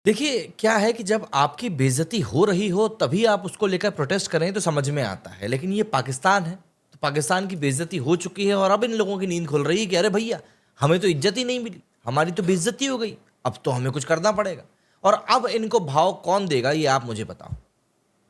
देखिए, क्या है कि जब आपकी बेइज़्ज़ती हो रही हो तभी आप उसको लेकर प्रोटेस्ट करें तो समझ में आता है। लेकिन ये पाकिस्तान है, तो पाकिस्तान की बेइज़्ज़ती हो चुकी है और अब इन लोगों की नींद खुल रही है कि अरे भैया, हमें तो इज़्ज़त ही नहीं मिली, हमारी तो बेइज़्ज़ती हो गई, अब तो हमें कुछ करना पड़ेगा। और अब इनको भाव कौन देगा ये आप मुझे बताओ।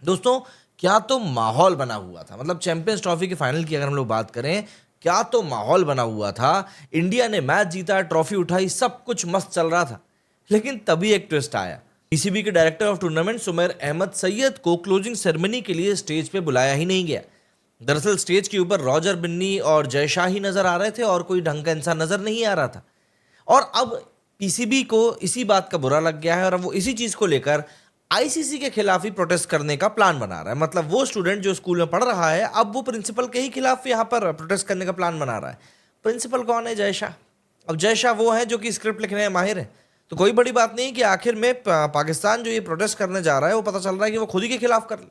दोस्तों, क्या तो माहौल बना हुआ था, मतलब चैंपियंस ट्रॉफी के फाइनल की अगर हम लोग बात करें, क्या तो माहौल बना हुआ था। इंडिया ने मैच जीता, ट्रॉफी उठाई, सब कुछ मस्त चल रहा था। लेकिन तभी एक ट्विस्ट आया। पीसीबी के director of tournament Sumer Ahmed Syed को क्लोजिंग सेरेमनी के लिए स्टेज पे बुलाया ही नहीं गया। दरअसल स्टेज के ऊपर रॉजर बिन्नी और जय शाह ही नजर आ रहे थे और कोई ढंग का इंसान नजर नहीं आ रहा था। और अब पीसीबी को इसी बात का बुरा लग गया है और अब वो इसी चीज को लेकर आईसीसी के खिलाफ ही प्रोटेस्ट करने का प्लान बना रहा है। मतलब वो स्टूडेंट जो स्कूल में पढ़ रहा है, अब वो प्रिंसिपल के ही खिलाफ यहाँ पर प्रोटेस्ट करने का प्लान बना रहा है। प्रिंसिपल कौन है? जय शाह। अब जय शाह वो है जो कि स्क्रिप्ट लिखने में माहिर है। तो कोई बड़ी बात नहीं कि आखिर में पाकिस्तान जो ये प्रोटेस्ट करने जा रहा है, वो पता चल रहा है कि वो खुद ही के खिलाफ कर ले।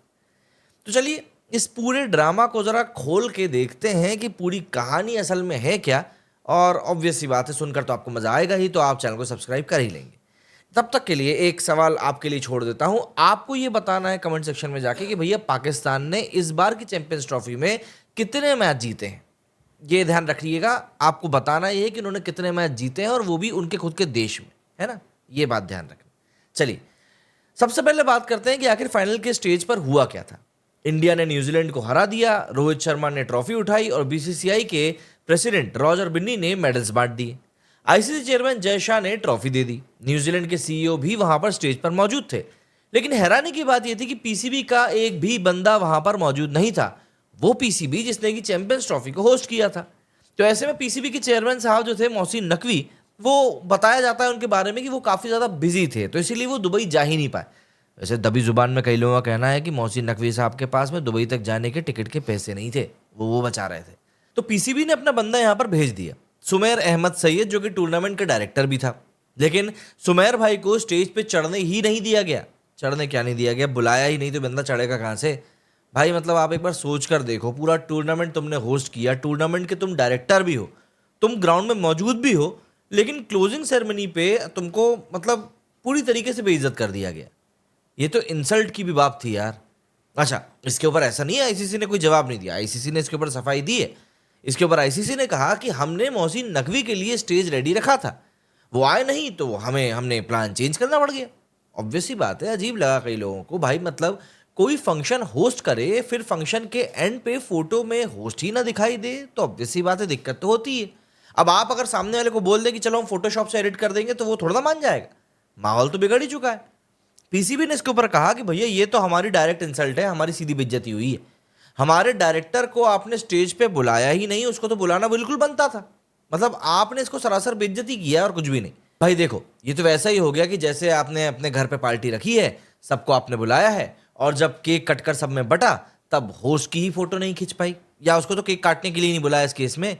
तो चलिए इस पूरे ड्रामा को जरा खोल के देखते हैं कि पूरी कहानी असल में है क्या। और ऑब्वियस सी बात है, सुनकर तो आपको मजा आएगा ही, तो आप चैनल को सब्सक्राइब कर ही लेंगे। तब तक के लिए एक सवाल आपके लिए छोड़ देता हूं, आपको ये बताना है कमेंट सेक्शन में जाके कि भैया पाकिस्तान ने इस बार की चैंपियंस ट्रॉफी में कितने मैच जीते हैं। ये ध्यान रखिएगा, आपको बताना ये है कि उन्होंने कितने मैच जीते हैं और वो भी उनके खुद के देश में, है ना। ये बात ध्यान रखना। चलिए सबसे पहले बात करते हैं कि आखिर फाइनल के स्टेज पर हुआ क्या था। इंडिया ने न्यूजीलैंड को हरा दिया, रोहित शर्मा ने ट्रॉफी उठाई और बीसीसीआई के प्रेसिडेंट रॉजर बिन्नी ने मेडल्स बांट दिए। आईसीसी चेयरमैन जय शाह ने ट्रॉफी दे दी। न्यूजीलैंड के सीईओ भी वहां पर स्टेज पर मौजूद थे। लेकिन हैरानी की बात यह थी कि पीसीबी का एक भी बंदा वहां पर मौजूद नहीं था। वो पीसीबी जिसने कि चैंपियंस ट्रॉफी को होस्ट किया था। तो ऐसे में पीसीबी के चेयरमैन साहब जो थे मोहसिन नकवी, वो बताया जाता है उनके बारे में कि वो काफी ज्यादा बिजी थे, तो इसीलिए वो दुबई जा ही नहीं पाए। वैसे दबी जुबान में कई लोगों का कहना है कि मोहसिन नकवी साहब के पास में दुबई तक जाने के टिकट के पैसे नहीं थे, वो बचा रहे थे। तो पीसीबी ने अपना बंदा यहाँ पर भेज दिया, सुमेर अहमद सैयद, जो कि टूर्नामेंट का डायरेक्टर भी था। लेकिन सुमेर भाई को स्टेज पे चढ़ने ही नहीं दिया गया। चढ़ने क्या नहीं दिया गया, बुलाया ही नहीं, तो बंदा चढ़ेगा कहाँ से भाई। मतलब आप एक बार सोच कर देखो, पूरा टूर्नामेंट तुमने होस्ट किया, टूर्नामेंट के तुम डायरेक्टर भी हो, तुम ग्राउंड में मौजूद भी हो, लेकिन क्लोजिंग सेरेमनी पे तुमको मतलब पूरी तरीके से बेइज्जत कर दिया गया। ये तो इंसल्ट की भी बात थी यार। अच्छा, इसके ऊपर ऐसा नहीं है आईसीसी ने कोई जवाब नहीं दिया, आईसीसी ने इसके ऊपर सफाई दी है। इसके ऊपर आईसीसी ने कहा कि हमने मोहसिन नकवी के लिए स्टेज रेडी रखा था, वो आए नहीं तो हमने प्लान चेंज करना पड़ गया। ऑब्वियस सी बात है, अजीब लगा कई लोगों को भाई। मतलब कोई फंक्शन होस्ट करे, फिर फंक्शन के एंड पे फोटो में होस्ट ही ना दिखाई दे, तो ऑब्वियस सी बात है, दिक्कत तो होती है। अब आप अगर सामने वाले को बोल दे कि चलो हम फोटोशॉप से एडिट कर देंगे, तो वो थोड़ा ना मान जाएगा। माहौल तो बिगड़ ही चुका है। पीसीबी ने इसके ऊपर कहा कि भैया ये तो हमारी डायरेक्ट इंसल्ट है, हमारी सीधी बेइज्जती हुई है। हमारे डायरेक्टर को आपने स्टेज पे बुलाया ही नहीं, उसको तो बुलाना बिल्कुल बनता था। मतलब आपने इसको सरासर बेइज्जती किया और कुछ भी नहीं। भाई देखो, ये तो वैसा ही हो गया कि जैसे आपने अपने घर पे पार्टी रखी है, सबको आपने बुलाया है, और जब केक कटकर सब में बटा, तब होस्ट की ही फोटो नहीं खींच पाई, या उसको तो केक काटने के लिए नहीं बुलाया इस केस में।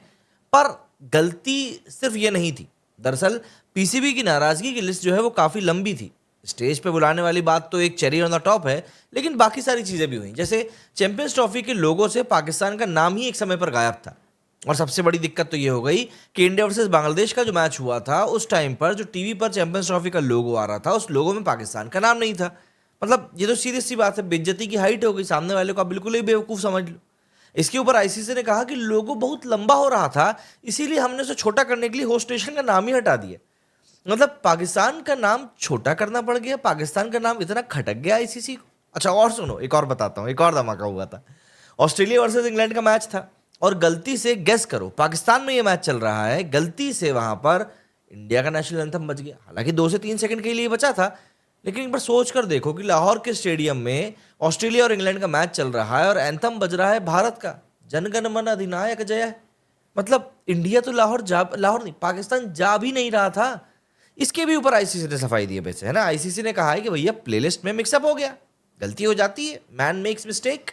पर गलती सिर्फ ये नहीं थी। दरअसल पीसीबी की नाराजगी की लिस्ट जो है वो काफी लंबी थी। स्टेज पे बुलाने वाली बात तो एक चेरी ऑन द टॉप है, लेकिन बाकी सारी चीजें भी हुई। जैसे चैंपियंस ट्रॉफी के लोगो से पाकिस्तान का नाम ही एक समय पर गायब था। और सबसे बड़ी दिक्कत तो ये हो गई कि इंडिया वर्सेस बांग्लादेश का जो मैच हुआ था, उस टाइम पर जो टीवी पर चैंपियंस ट्रॉफी का लोगो आ रहा था, उस लोगो में पाकिस्तान का नाम नहीं था। मतलब ये तो सीरियस सी बात है, बेइज्जती की हाइट हो गई, सामने वाले को आप बिल्कुल ही बेवकूफ समझ लो। इसके ऊपर आईसीसी ने कहा कि लोगो बहुत लंबा हो रहा था, इसीलिए हमने उसे छोटा करने के लिए होस्ट नेशन का नाम ही हटा दिया। मतलब पाकिस्तान का नाम छोटा करना पड़ गया, पाकिस्तान का नाम इतना खटक गया आईसीसी को। अच्छा और सुनो, एक और बताता हूँ, एक और धमाका हुआ था। ऑस्ट्रेलिया वर्सेस इंग्लैंड का मैच था, और गलती से गेस करो, पाकिस्तान में ये मैच चल रहा है, गलती से वहां पर इंडिया का नेशनल एंथम बज गया। हालांकि 2 से 3 सेकंड के लिए बचा था, लेकिन एक बार सोच कर देखो कि लाहौर के स्टेडियम में ऑस्ट्रेलिया और इंग्लैंड का मैच चल रहा है और एंथम बज रहा है भारत का, जनगण मन अधिनायक जय है। मतलब इंडिया तो लाहौर नहीं, पाकिस्तान जा भी नहीं रहा था। इसके भी ऊपर आईसीसी ने सफाई दी है वैसे, है ना। आईसीसी ने कहा है कि भैया प्लेलिस्ट में मिक्सअप हो गया, गलती हो जाती है, मैन मेक्स मिस्टेक।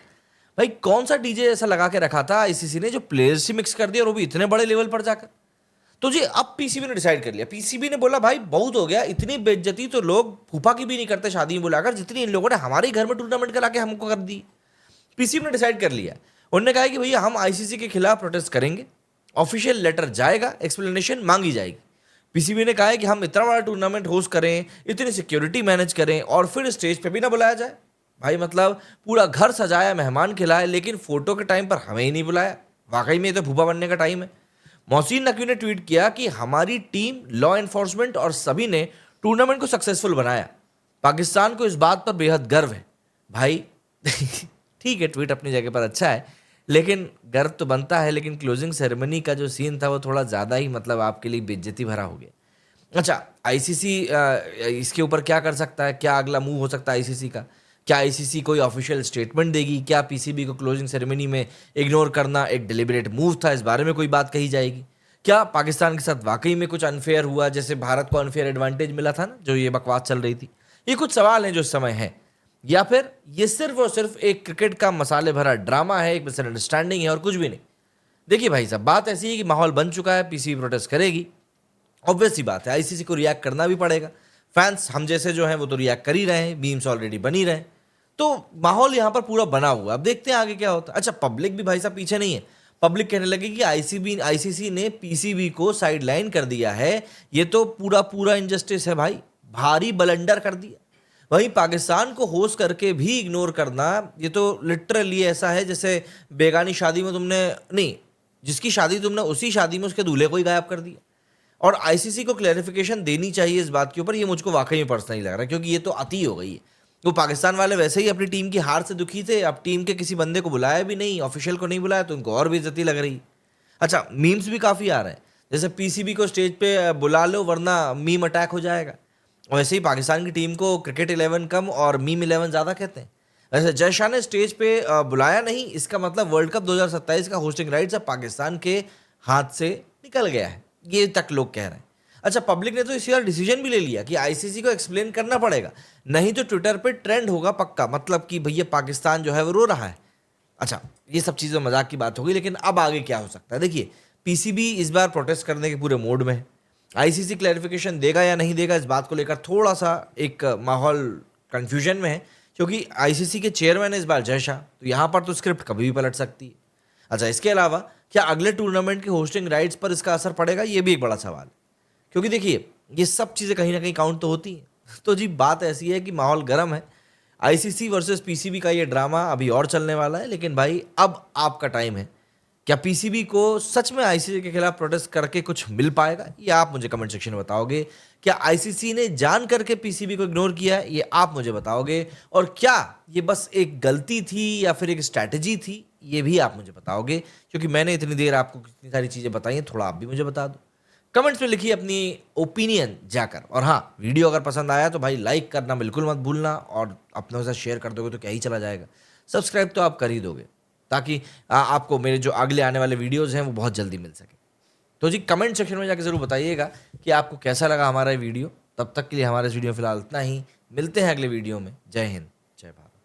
भाई कौन सा डीजे ऐसा लगा के रखा था आईसीसी ने जो प्लेलिस्ट ही मिक्स कर दिया, और वो भी इतने बड़े लेवल पर जाकर। तो जी अब पीसीबी ने डिसाइड कर लिया। पीसीबी ने बोला भाई बहुत हो गया, इतनी बेइज्जती तो लोग फूफा की भी नहीं करते शादी में बुलाकर, जितनी इन लोगों ने हमारे ही घर में टूर्नामेंट करा के हमको कर दी। पीसीबी ने डिसाइड कर लिया, उन्होंने कहा कि भैया हम आईसीसी के खिलाफ प्रोटेस्ट करेंगे, ऑफिशियल लेटर जाएगा, एक्सप्लेनेशन मांगी जाएगी। पीसीबी ने कहा है कि हम इतना बड़ा टूर्नामेंट होस्ट करें, इतनी सिक्योरिटी मैनेज करें और फिर स्टेज पे भी ना बुलाया जाए। भाई मतलब पूरा घर सजाया, मेहमान खिलाए, लेकिन फोटो के टाइम पर हमें ही नहीं बुलाया। वाकई में ये तो भूपा बनने का टाइम है। मोहसिन नकवी ने ट्वीट किया कि हमारी टीम, लॉ एनफोर्समेंट और सभी ने टूर्नामेंट को सक्सेसफुल बनाया। पाकिस्तान को इस बात पर बेहद गर्व है। भाई ठीक है, ट्वीट अपनी जगह पर अच्छा है, लेकिन गर्व तो बनता है, लेकिन क्लोजिंग सेरेमनी का जो सीन था वो थोड़ा ज़्यादा ही मतलब आपके लिए बेइज्जती भरा हो गया। अच्छा, आईसीसी इसके ऊपर क्या कर सकता है, क्या अगला मूव हो सकता है आईसीसी का? क्या आईसीसी कोई ऑफिशियल स्टेटमेंट देगी? क्या पीसीबी को क्लोजिंग सेरेमनी में इग्नोर करना एक डिलिबरेट मूव था, इस बारे में कोई बात कही जाएगी? क्या पाकिस्तान के साथ वाकई में कुछ अनफेयर हुआ, जैसे भारत को अनफेयर एडवांटेज मिला था ना, जो ये बकवास चल रही थी? ये कुछ सवाल हैं जो इस समय हैं। या फिर ये सिर्फ और सिर्फ एक क्रिकेट का मसाले भरा ड्रामा है, एक मिसअंडरस्टैंडिंग है और कुछ भी नहीं। देखिए भाई साहब, बात ऐसी है कि माहौल बन चुका है, पीसीबी प्रोटेस्ट करेगी। ऑब्वियस सी बात है, आईसीसी को रिएक्ट करना भी पड़ेगा। फैंस हम जैसे जो हैं वो तो रिएक्ट कर ही रहे हैं, मीम्स ऑलरेडी बनी रहे हैं, तो माहौल यहाँ पर पूरा बना हुआ है। अब देखते हैं आगे क्या होता है। अच्छा, पब्लिक भी भाई साहब पीछे नहीं है। पब्लिक कहने लगी कि आईसीसी ने पीसीबी को साइडलाइन कर दिया है, ये तो पूरा पूरा इनजस्टिस है भाई, भारी बलंडर कर दिया। वहीं पाकिस्तान को होस्ट करके भी इग्नोर करना, ये तो लिटरली ऐसा है जैसे बेगानी शादी में तुमने नहीं, जिसकी शादी तुमने उसी शादी में उसके दूल्हे को ही गायब कर दिया। और आईसीसी को क्लैरिफिकेशन देनी चाहिए इस बात के ऊपर, ये मुझको वाकई में पर्सनली लग रहा है, क्योंकि ये तो अति हो गई है। वो पाकिस्तान वाले वैसे ही अपनी टीम की हार से दुखी थे, अब टीम के किसी बंदे को बुलाया भी नहीं, ऑफिशियल को नहीं बुलाया, तो उनको और बेइज्जती लग रही। अच्छा, मीम्स भी काफ़ी आ रहे हैं, जैसे पीसीबी को स्टेज पे बुला लो वरना मीम अटैक हो जाएगा। वैसे ही पाकिस्तान की टीम को क्रिकेट 11 कम और मीम 11 ज़्यादा कहते हैं। वैसे जय शाह ने स्टेज पे बुलाया नहीं, इसका मतलब वर्ल्ड कप 2027 का होस्टिंग राइट्स अब पाकिस्तान के हाथ से निकल गया है, ये तक लोग कह रहे हैं। अच्छा, पब्लिक ने तो इसी बार डिसीजन भी ले लिया कि आईसीसी को एक्सप्लेन करना पड़ेगा, नहीं तो ट्विटर पे ट्रेंड होगा पक्का, मतलब कि भैया पाकिस्तान जो है वो रो रहा है। अच्छा, ये सब चीज़ें मजाक की बात होगी, लेकिन अब आगे क्या हो सकता है? देखिए, पीसीबी इस बार प्रोटेस्ट करने के पूरे मोड में है। आईसीसी क्लैरिफिकेशन देगा या नहीं देगा, इस बात को लेकर थोड़ा सा एक माहौल कन्फ्यूजन में है, क्योंकि आईसीसी के चेयरमैन है इस बार जय शाह, तो यहाँ पर तो स्क्रिप्ट कभी भी पलट सकती है। अच्छा, इसके अलावा क्या अगले टूर्नामेंट के होस्टिंग राइट्स पर इसका असर पड़ेगा, ये भी एक बड़ा सवाल है, क्योंकि देखिए ये सब चीज़ें कहीं ना कहीं काउंट तो होती हैं। तो जी बात ऐसी है कि माहौल गर्म है। आईसीसी वर्सेस पीसीबी का ये ड्रामा अभी और चलने वाला है, लेकिन भाई अब आपका टाइम है। क्या पीसीबी को सच में आईसीसी के खिलाफ प्रोटेस्ट करके कुछ मिल पाएगा, ये आप मुझे कमेंट सेक्शन में बताओगे। क्या आईसीसी ने जान करके पीसीबी को इग्नोर किया है, ये आप मुझे बताओगे। और क्या ये बस एक गलती थी या फिर एक स्ट्रैटेजी थी, ये भी आप मुझे बताओगे, क्योंकि मैंने इतनी देर आपको कितनी सारी चीज़ें बताई हैं, थोड़ा आप भी मुझे बता दो। कमेंट्स में लिखिए अपनी ओपिनियन जाकर। और हाँ, वीडियो अगर पसंद आया तो भाई लाइक करना बिल्कुल मत भूलना, और अपनों के साथ शेयर कर दोगे तो क्या ही चला जाएगा। सब्सक्राइब तो आप कर ही दोगे, ताकि आपको मेरे जो अगले आने वाले वीडियोज़ हैं वो बहुत जल्दी मिल सके। तो जी कमेंट सेक्शन में जाकर ज़रूर बताइएगा कि आपको कैसा लगा हमारा ये वीडियो। तब तक के लिए हमारे इस वीडियो में फिलहाल इतना ही, मिलते हैं अगले वीडियो में। जय हिंद।